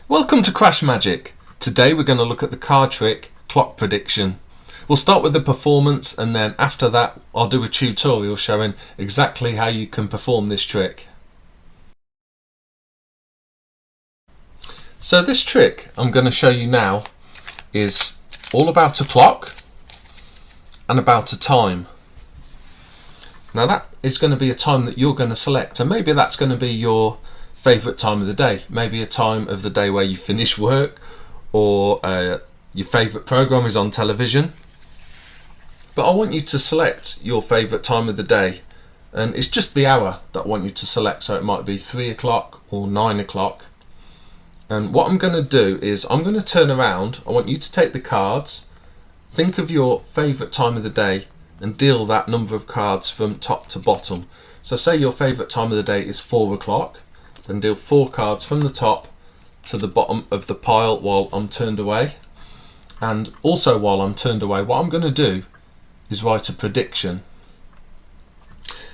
Welcome to CrashMagic. Today we're going to look at the card trick, clock prediction. We'll start with the performance, and then after that I'll do a tutorial showing exactly how you can perform this trick. So this trick I'm going to show you now is all about a clock and about a time. Now that is going to be a time that you're going to select, and maybe that's going to be your favourite time of the day, maybe a time of the day where you finish work, or your favourite programme is on television. But I want you to select your favourite time of the day, and it's just the hour that I want you to select, so it might be 3 o'clock or 9 o'clock. And what I'm going to do is I'm going to turn around. I want you to take the cards, think of your favourite time of the day, and deal that number of cards from top to bottom. So say your favourite time of the day is 4 o'clock, then deal 4 cards from the top to the bottom of the pile while I'm turned away. And also while I'm turned away, what I'm going to do is write a prediction.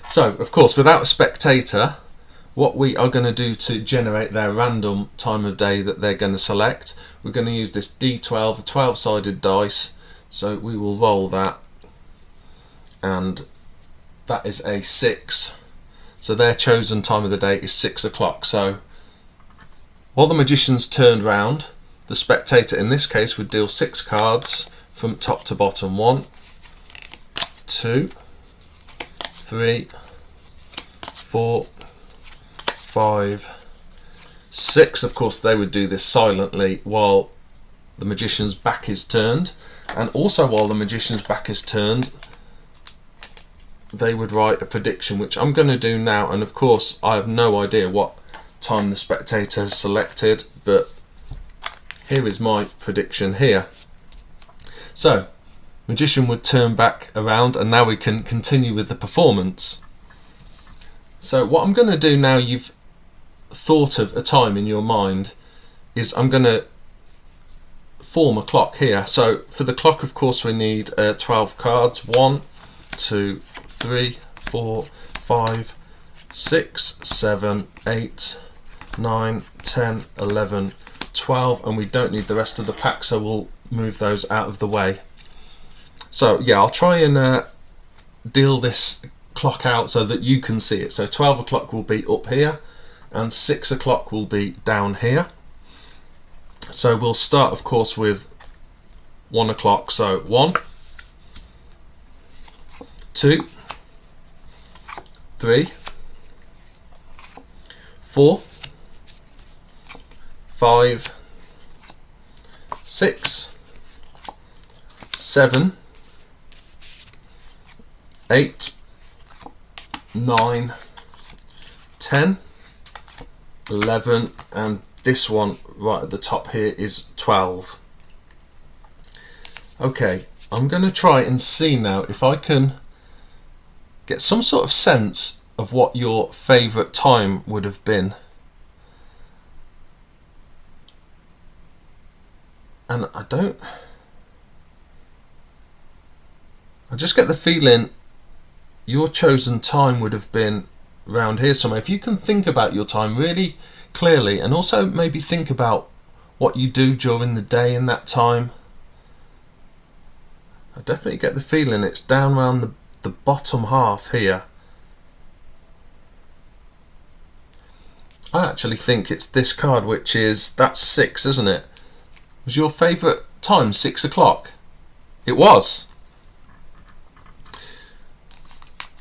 So of course, without a spectator, what we are going to do to generate their random time of day that they're going to select, we're going to use this D12, a 12-sided dice. So we will roll that, and that is a 6. So their chosen time of the day is 6 o'clock. So while the magician's turned round, the spectator in this case would deal 6 cards from top to bottom. 1, 2, 3, 4, 5, 6. Of course they would do this silently while the magician's back is turned, and also while the magician's back is turned they would write a prediction, which I'm going to do now. And of course I have no idea what time the spectator has selected, but here is my prediction here. So magician would turn back around, and now we can continue with the performance. So what I'm going to do now you've thought of a time in your mind is I'm going to form a clock here. So for the clock, of course, we need 12 cards. 1, 2, 3, 4, 5, 6, 7, 8, 9, 10, 11, 12, and we don't need the rest of the pack, so we'll move those out of the way. So yeah, I'll try and deal this clock out so that you can see it. So 12 o'clock will be up here and 6 o'clock will be down here. So we'll start of course with 1 o'clock. So 1, 2, 3, 4, 5, 6, 7, 8, 9, 10, 11, and this one right at the top here is 12. Okay, I'm going to try and see now if I can get some sort of sense of what your favourite time would have been. And I just get the feeling your chosen time would have been round here somewhere. If you can think about your time really clearly, and also maybe think about what you do during the day in that time, I definitely get the feeling it's down around the bottom half here. I actually think it's this card, which is, that's 6, isn't it? Was your favourite time 6 o'clock? It was.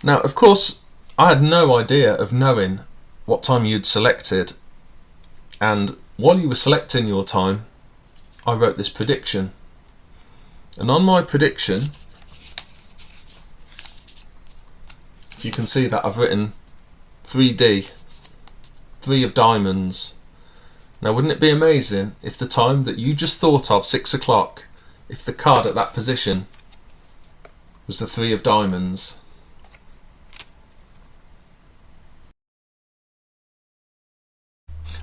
Now of course I had no idea of knowing what time you'd selected, and while you were selecting your time I wrote this prediction, and on my prediction you can see that I've written 3D, 3 of diamonds. Now wouldn't it be amazing if the time that you just thought of, 6 o'clock, if the card at that position was the 3 of diamonds?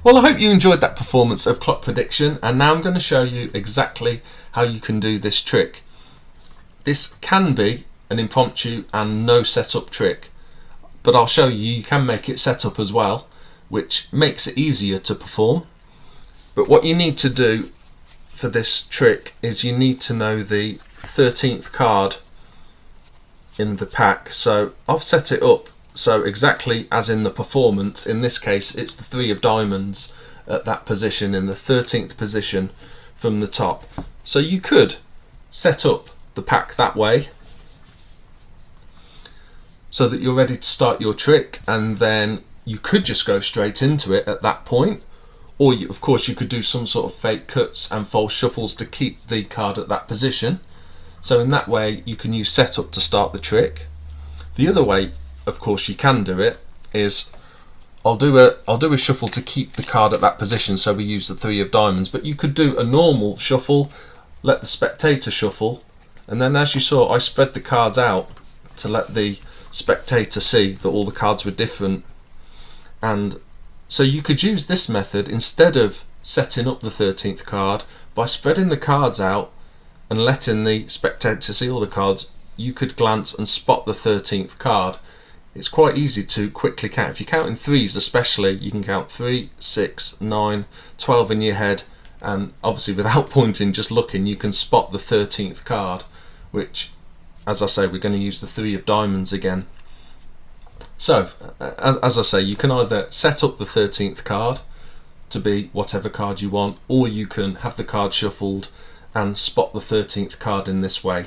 Well, I hope you enjoyed that performance of clock prediction, and now I'm going to show you exactly how you can do this trick. This can be an impromptu and no setup trick, but I'll show you can make it set up as well, which makes it easier to perform. But what you need to do for this trick is you need to know the 13th card in the pack. So I've set it up so exactly as in the performance. In this case it's the 3 of diamonds at that position, in the 13th position from the top. So you could set up the pack that way so that you're ready to start your trick, and then you could just go straight into it at that point, or of course you could do some sort of fake cuts and false shuffles to keep the card at that position. So in that way you can use setup to start the trick. The other way of course you can do it is I'll do a shuffle to keep the card at that position, so we use the 3 of diamonds, but you could do a normal shuffle, let the spectator shuffle, and then as you saw I spread the cards out to let the spectator see that all the cards were different. And so you could use this method instead of setting up the 13th card by spreading the cards out and letting the spectator see all the cards. You could glance and spot the 13th card. It's quite easy to quickly count. If you count in threes especially, you can count 3, 6, 9, 12 in your head, and obviously without pointing, just looking, you can spot the 13th card, which, as I say, we're going to use the 3 of diamonds again. So as I say, you can either set up the 13th card to be whatever card you want, or you can have the card shuffled and spot the 13th card in this way.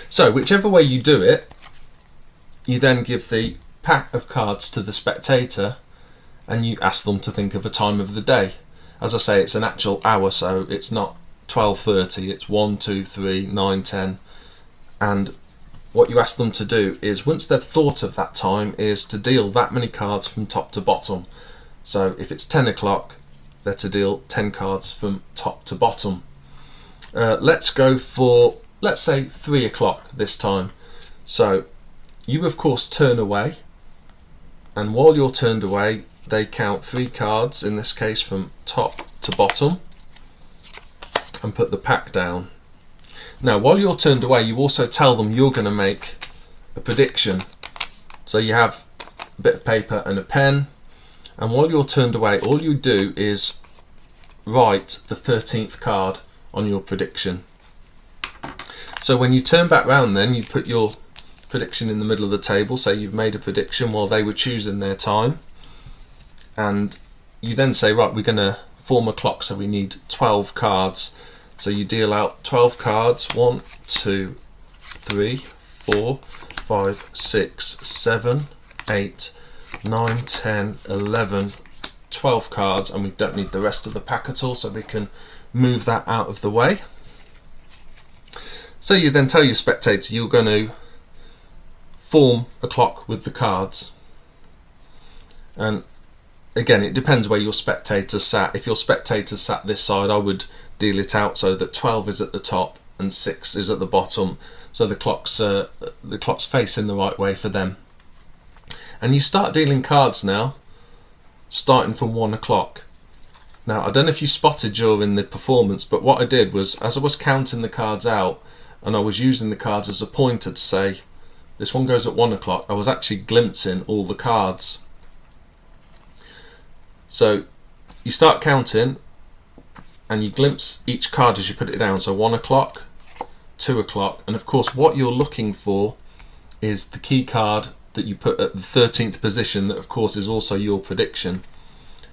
So whichever way you do it, you then give the pack of cards to the spectator and you ask them to think of a time of the day. As I say, it's an actual hour, so it's not 12:30, it's 1, 2, 3, 9, 10, and what you ask them to do is, once they've thought of that time, is to deal that many cards from top to bottom. So if it's 10 o'clock, they're to deal 10 cards from top to bottom. Let's go for, let's say 3 o'clock this time. So you of course turn away, and while you're turned away they count 3 cards, in this case from top to bottom, and put the pack down. Now while you're turned away you also tell them you're going to make a prediction. So you have a bit of paper and a pen, and while you're turned away all you do is write the 13th card on your prediction. So when you turn back round then you put your prediction in the middle of the table, so you've made a prediction while they were choosing their time, and you then say, right, we're going to form a clock, so we need 12 cards. So you deal out 12 cards, 1, 2, 3, 4, 5, 6, 7, 8, 9, 10, 11, 12 cards, and we don't need the rest of the pack at all, so we can move that out of the way. So you then tell your spectator you're going to form a clock with the cards, and again it depends where your spectator sat. If your spectator sat this side, I would deal it out so that 12 is at the top and 6 is at the bottom, so the clock's facing the right way for them. And you start dealing cards now, starting from 1 o'clock. Now I don't know if you spotted during the performance, but what I did was, as I was counting the cards out and I was using the cards as a pointer to say this one goes at 1 o'clock, I was actually glimpsing all the cards. So you start counting and you glimpse each card as you put it down. So 1 o'clock, 2 o'clock, and of course what you're looking for is the key card that you put at the 13th position, that of course is also your prediction.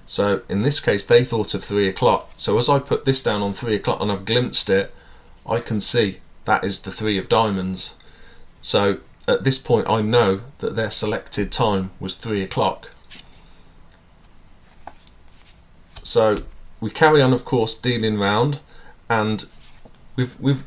So in this case they thought of 3 o'clock, so as I put this down on 3 o'clock and I've glimpsed it, I can see that is the 3 of diamonds. So at this point I know that their selected time was 3 o'clock. So we carry on of course dealing round, and we've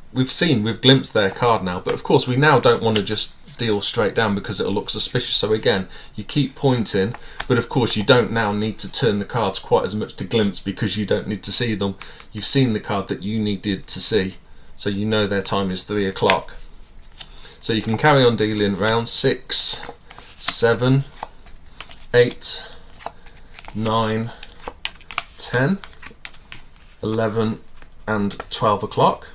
glimpsed their card now, but of course we now don't want to just deal straight down because it'll look suspicious. So again you keep pointing, but of course you don't now need to turn the cards quite as much to glimpse because you don't need to see them. You've seen the card that you needed to see, so you know their time is 3 o'clock. So you can carry on dealing round 6, 7, 8, 9, 10, 11 and 12 o'clock.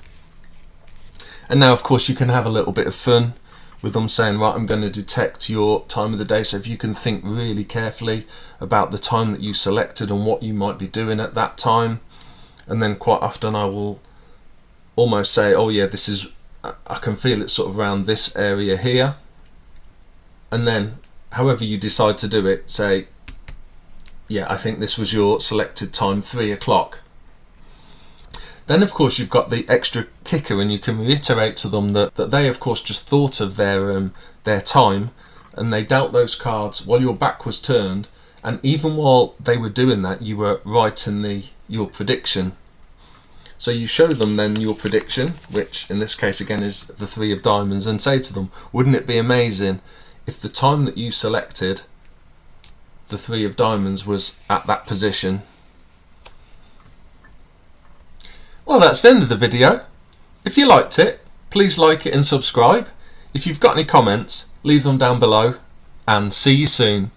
And now of course you can have a little bit of fun with them saying, right, I'm going to detect your time of the day. So if you can think really carefully about the time that you selected and what you might be doing at that time. And then quite often I will almost say, oh yeah, this is, I can feel it sort of around this area here. And then however you decide to do it, say, yeah, I think this was your selected time, 3 o'clock. Then of course you've got the extra kicker, and you can reiterate to them that they of course just thought of their time, and they dealt those cards while your back was turned, and even while they were doing that you were writing your prediction. So you show them then your prediction, which in this case again is the 3 of diamonds, and say to them, wouldn't it be amazing if the time that you selected, the 3 of diamonds, was at that position? Well, that's the end of the video. If you liked it, please like it and subscribe. If you've got any comments, leave them down below, and see you soon.